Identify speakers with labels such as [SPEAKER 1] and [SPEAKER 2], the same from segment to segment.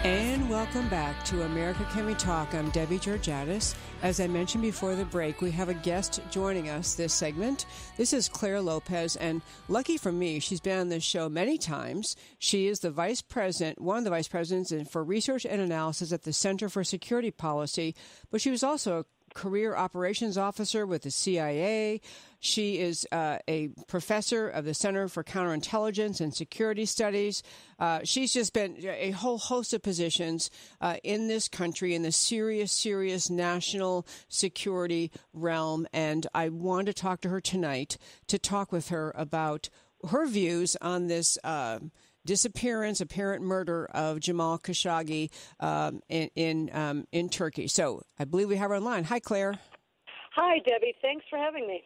[SPEAKER 1] And welcome back to America Can We Talk. I'm Debbie Georgatos. As I mentioned before the break, we have a guest joining us this segment. This is Clare Lopez, and lucky for me, she's been on this show many times. She is the vice president, one of the vice presidents for research and analysis at the Center for Security Policy, but she was also a career operations officer with the CIA. She is a professor of the Center for Counterintelligence and Security Studies. She's just been a whole host of positions in this country in the serious national security realm. And I want to talk to her tonight to talk with her about her views on this disappearance, apparent murder of Jamal Khashoggi in Turkey. So I believe we have her online. Hi, Clare.
[SPEAKER 2] Hi, Debbie. Thanks for having me.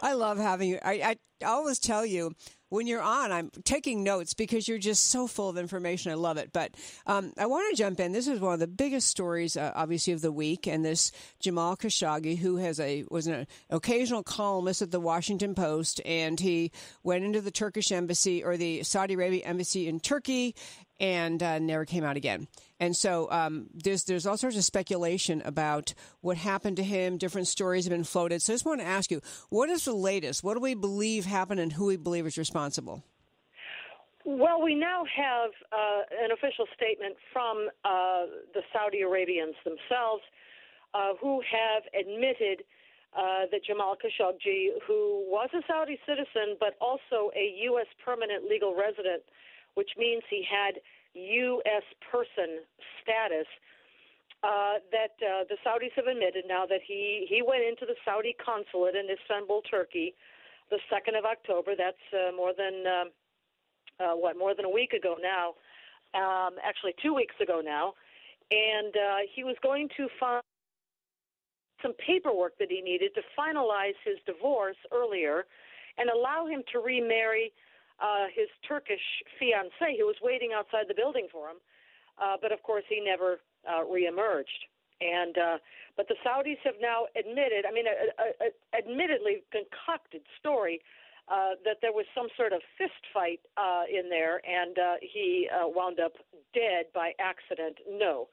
[SPEAKER 1] I love having you. I always tell you, when you're on, I'm taking notes because you're just so full of information. I love it. But I want to jump in. This is one of the biggest stories, obviously, of the week. And this Jamal Khashoggi, who was an occasional columnist at the Washington Post, and he went into the Turkish embassy or the Saudi Arabia embassy in Turkey and never came out again. And so there's all sorts of speculation about what happened to him. Different stories have been floated. So I just want to ask you, what is the latest? What do we believe happened and who we believe is responsible?
[SPEAKER 2] Well, we now have an official statement from the Saudi Arabians themselves who have admitted that Jamal Khashoggi, who was a Saudi citizen but also a U.S. permanent legal resident, which means he had U.S. person status, that the Saudis have admitted now that he went into the Saudi consulate in Istanbul, Turkey, the 2nd of October. That's more than a week ago now, actually 2 weeks ago now, and he was going to find some paperwork that he needed to finalize his divorce earlier and allow him to remarry his Turkish fiancée, who was waiting outside the building for him, but of course he never reemerged. And but the Saudis have now admitted, admittedly concocted story that there was some sort of fist fight in there, and he wound up dead by accident. No,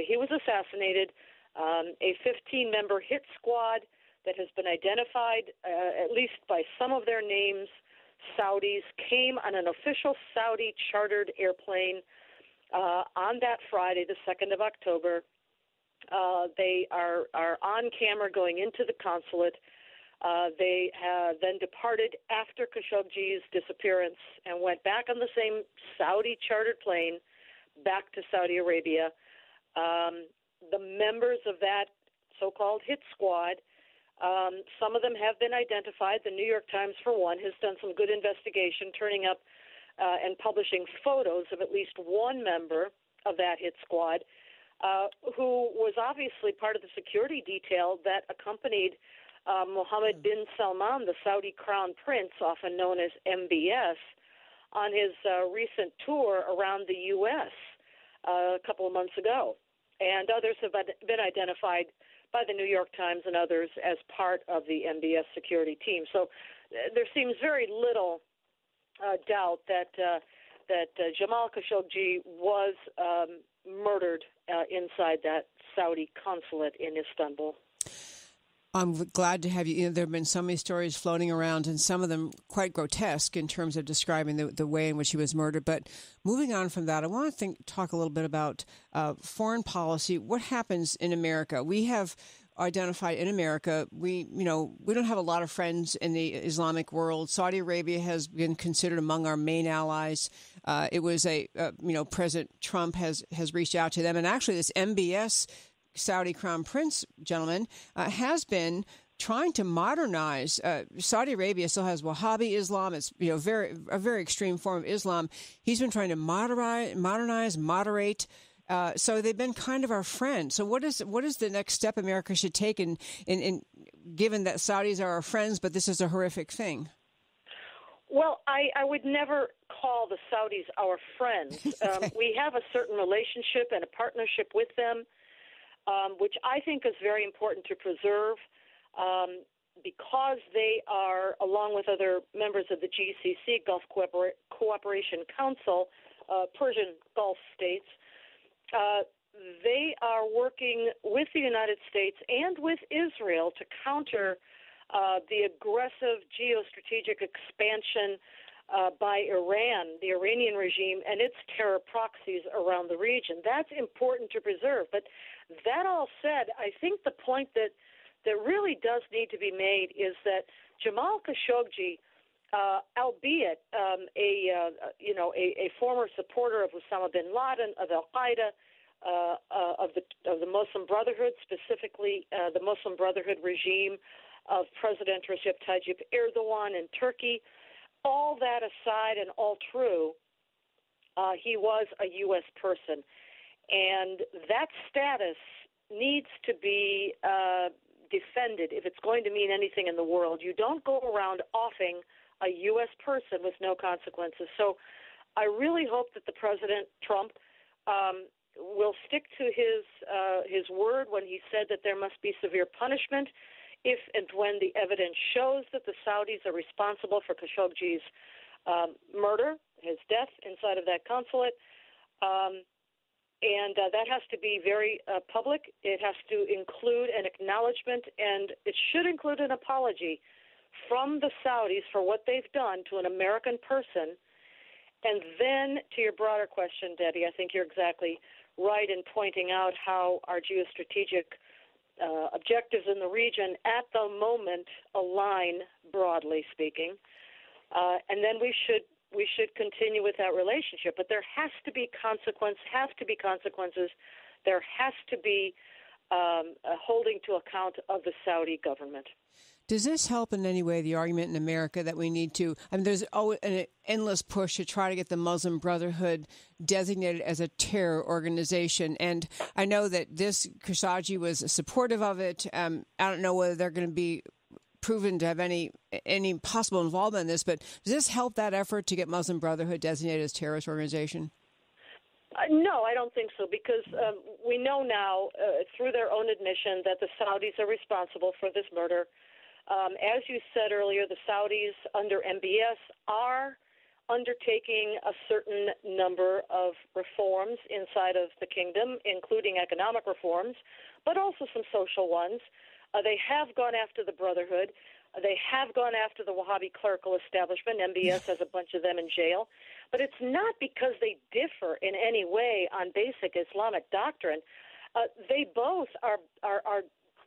[SPEAKER 2] he was assassinated. A 15-member hit squad that has been identified, at least by some of their names. Saudis came on an official Saudi chartered airplane on that Friday, the 2nd of October. They are on camera going into the consulate. They then departed after Khashoggi's disappearance and went back on the same Saudi chartered plane back to Saudi Arabia. The members of that so-called hit squad, some of them have been identified. The New York Times, for one, has done some good investigation, turning up and publishing photos of at least one member of that hit squad who was obviously part of the security detail that accompanied Mohammed bin Salman, the Saudi crown prince, often known as MBS, on his recent tour around the U.S. A couple of months ago. And others have been identified by the New York Times and others as part of the MBS security team. So there seems very little doubt that Jamal Khashoggi was murdered inside that Saudi consulate in Istanbul.
[SPEAKER 1] I'm glad to have you. There have been so many stories floating around, and some of them quite grotesque in terms of describing the way in which he was murdered. But moving on from that, I want to talk a little bit about foreign policy. What happens in America? We have identified in America, we don't have a lot of friends in the Islamic world. Saudi Arabia has been considered among our main allies. It was President Trump has reached out to them, and actually this MBS Saudi Crown Prince gentleman has been trying to modernize. Saudi Arabia still has Wahhabi Islam. It's a very extreme form of Islam. He's been trying to moderate. So they've been kind of our friend. So what is the next step America should take in given that Saudis are our friends, but this is a horrific thing?
[SPEAKER 2] Well, I would never call the Saudis our friends. We have a certain relationship and a partnership with them, which I think is very important to preserve because they are, along with other members of the GCC, Gulf Cooperation Council, Persian Gulf states, They are working with the United States and with Israel to counter the aggressive geostrategic expansion by Iran, the Iranian regime, and its terror proxies around the region. That's important to preserve. But that all said, I think the point that really does need to be made is that Jamal Khashoggi, albeit a former supporter of Osama bin Laden, of Al Qaeda, of the Muslim Brotherhood, specifically the Muslim Brotherhood regime of President Recep Tayyip Erdogan in Turkey. All that aside and all true, he was a U.S. person, and that status needs to be defended if it's going to mean anything in the world. You don't go around offing a U.S. person with no consequences. So I really hope that the President Trump will stick to his word when he said that there must be severe punishment if and when the evidence shows that the Saudis are responsible for Khashoggi's murder, his death inside of that consulate. And that has to be very public. It has to include an acknowledgement, and it should include an apology from the Saudis for what they've done to an American person. And then to your broader question, Debbie, I think you're exactly right in pointing out how our geostrategic objectives in the region at the moment align, broadly speaking, and then we should continue with that relationship. But there has to be consequences. There has to be a holding to account of the Saudi government.
[SPEAKER 1] Does this help in any way the argument in America that we need to, there's always an endless push to try to get the Muslim Brotherhood designated as a terror organization? And I know that this Khashoggi was supportive of it. I don't know whether they're going to be proven to have any possible involvement in this, but does this help that effort to get Muslim Brotherhood designated as a terrorist organization?
[SPEAKER 2] No, I don't think so, because we know now through their own admission that the Saudis are responsible for this murder. As you said earlier, the Saudis under MBS are undertaking a certain number of reforms inside of the kingdom, including economic reforms, but also some social ones. They have gone after the Brotherhood. They have gone after the Wahhabi clerical establishment. MBS has a bunch of them in jail. But it's not because they differ in any way on basic Islamic doctrine. They both are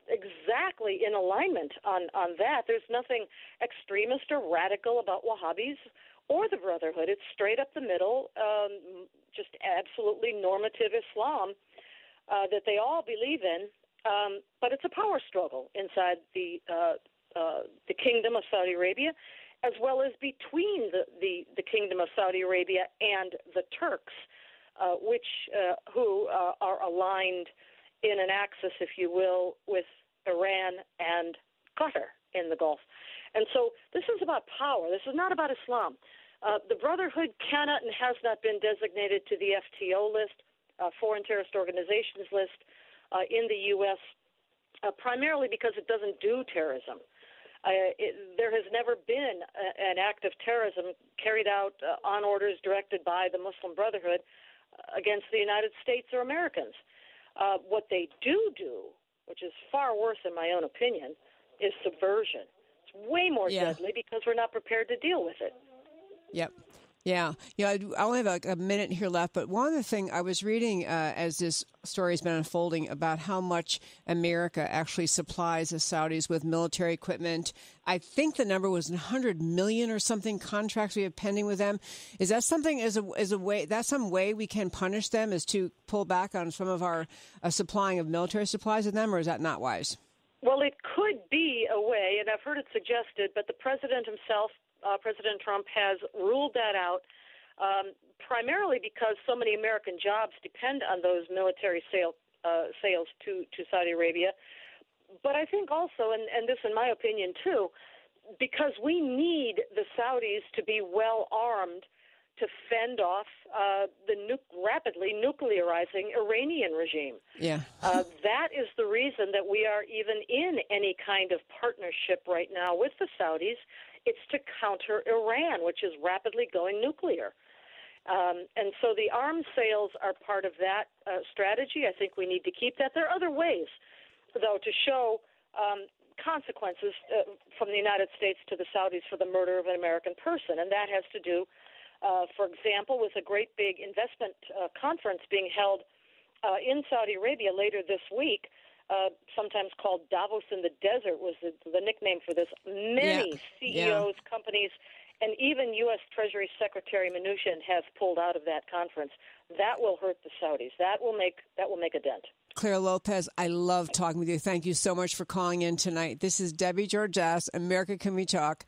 [SPEAKER 2] exactly in alignment on that. There's nothing extremist or radical about Wahhabis or the Brotherhood. It's straight up the middle, just absolutely normative Islam that they all believe in. But it's a power struggle inside the Kingdom of Saudi Arabia, as well as between the Kingdom of Saudi Arabia and the Turks, who are aligned in an axis, if you will, with Iran and Qatar in the Gulf. And so this is about power. This is not about Islam. The Brotherhood cannot and has not been designated to the FTO list, Foreign Terrorist Organizations list, in the U.S., primarily because it doesn't do terrorism. There has never been an act of terrorism carried out on orders directed by the Muslim Brotherhood against the United States or Americans. What they do, which is far worse in my own opinion, is subversion. It's way more deadly because we're not prepared to deal with it.
[SPEAKER 1] Yep. Yeah. I only have a minute here left, but one other thing I was reading as this story has been unfolding about how much America actually supplies the Saudis with military equipment. I think the number was 100 million or something contracts we have pending with them. Is that something as a way, that's some way we can punish them, is to pull back on some of our supplying of military supplies to them, or is that not wise?
[SPEAKER 2] Well, it could be a way, and I've heard it suggested, but the president himself, President Trump, has ruled that out, primarily because so many American jobs depend on those military sales to Saudi Arabia. But I think also, and this in my opinion too, because we need the Saudis to be well armed to fend off the rapidly nuclearizing Iranian regime.
[SPEAKER 1] Yeah.
[SPEAKER 2] That is the reason that we are even in any kind of partnership right now with the Saudis. It's to counter Iran, which is rapidly going nuclear. And so the arms sales are part of that strategy. I think we need to keep that. There are other ways, though, to show consequences from the United States to the Saudis for the murder of an American person, and that has to do, for example, with a great big investment conference being held in Saudi Arabia later this week, sometimes called Davos in the Desert was the nickname for this. Many CEOs, companies, and even U.S. Treasury Secretary Mnuchin have pulled out of that conference. That will hurt the Saudis. That will make a dent.
[SPEAKER 1] Clare Lopez, I love talking with you. Thank you so much for calling in tonight. This is Debbie Georgatos, America Can We Talk?